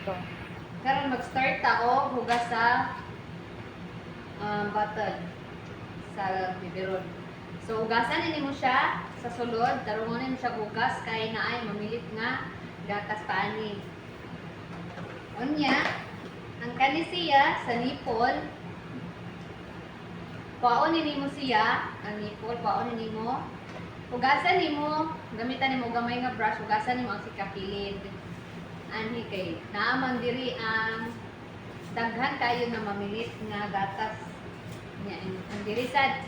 to. Karon mag-start ta og hugas sa bottle sa biberon. So hugasan ini mo siya sa sulod, tarungonin mo siya hugas kay naay mamilit nga gatas paani. Unya, ang kani siya sa nipple, paonin nimo siya, ang nipple paonin nimo. Hugasan nimo, gamitan nimo gamay nga brush, hugasan nimo ang sikapilid. Ani kay naaman diri ang daghan kayo na mamilit nga gatas. Nya ang diri sa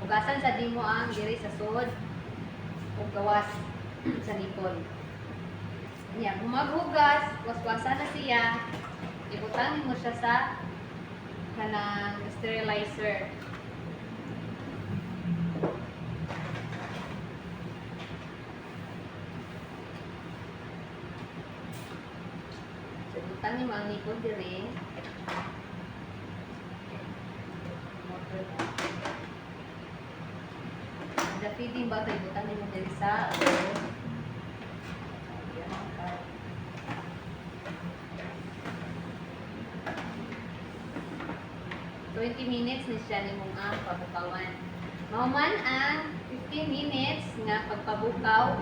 hugasan sa dimo ang diri sa sud ug gawas sa nipple. Nya kung maghugas, waswasan na siya, ibutang mo siya sa kanang sterilizer. So, ibutang mo ang nipple diri. The feeding bottle, ibutang mo diri sa 20 minutes ni siya nimong ang pabukawan. Mahuman ang 15 minutes nga pagpabukaw,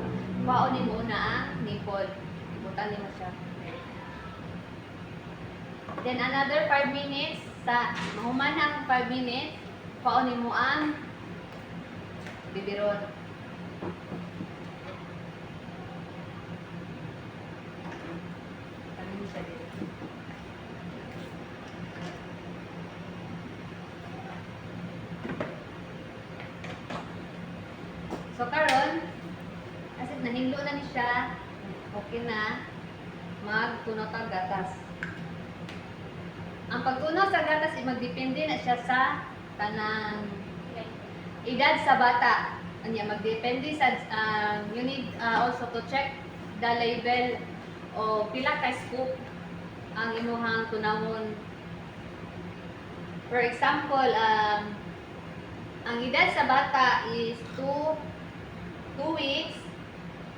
paonin mo na ang nipple. Ibutan nimo siya. Then another 5 minutes, sa mahuman ang 5 minutes, paonin mo ang biberon. Tanin siya dito. So karon, kasi nahinglo na ni siya, okay na, magtunaw ta gatas. Ang pagtunaw sa gatas ay magdepende na siya sa kanang edad sa bata. Anya magdepende sa you need also to check the level o pila ka scoop ang imuhang tunawon. For example, ang edad sa bata is 2 weeks,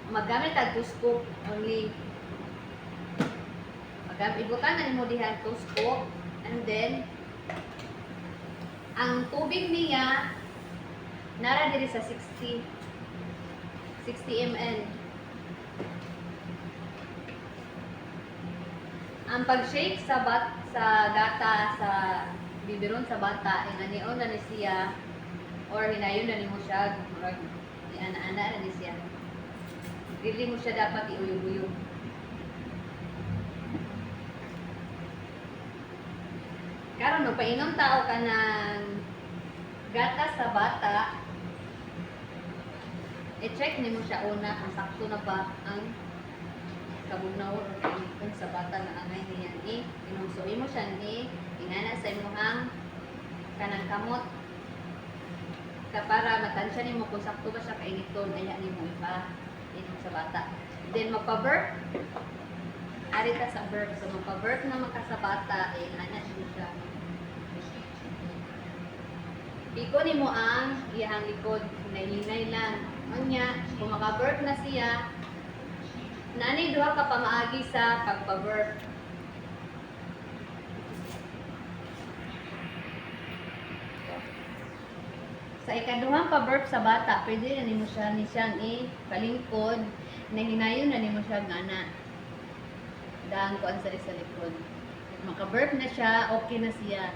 magamit ang 2 scoop only. Ibutan na mo diha 2 scoop, and then ang tubig niya nara diri sa 60 ml. Ang pag-shake sa gata sa biberon sa bata, inanion na ni siya or hinayon na nimo siya, ana-ana na ni siya. Dili mo siya dapat iuyog-uyog. Karon no painom tao ka ng gatas sa bata, i-check nimo siya una kung sakto na ba ang kabunaw o kung sa bata na angay niya ni inumsuin mo siya ni inana sa imuhang kanang kamot para matansya nimo kung sakto ba siya kainiton aya nimo ipa inom sa bata. Then magpa-burp, ari ta sa burp, so magpa-burp na maka sa bata inana siya. Iko nimo ang iyang likod, hinay-hinay lang. Unya, kung maka-burp na siya, nani duha ka pamaagi sa pagpa-burp. Sa ikaduhang pa-burp sa bata, pwede na nimo siya ni siyang i-palingkod, na hinayon na nimo siya gana. Dahang kuan sa likod. Maka-burp na siya, okay na siya.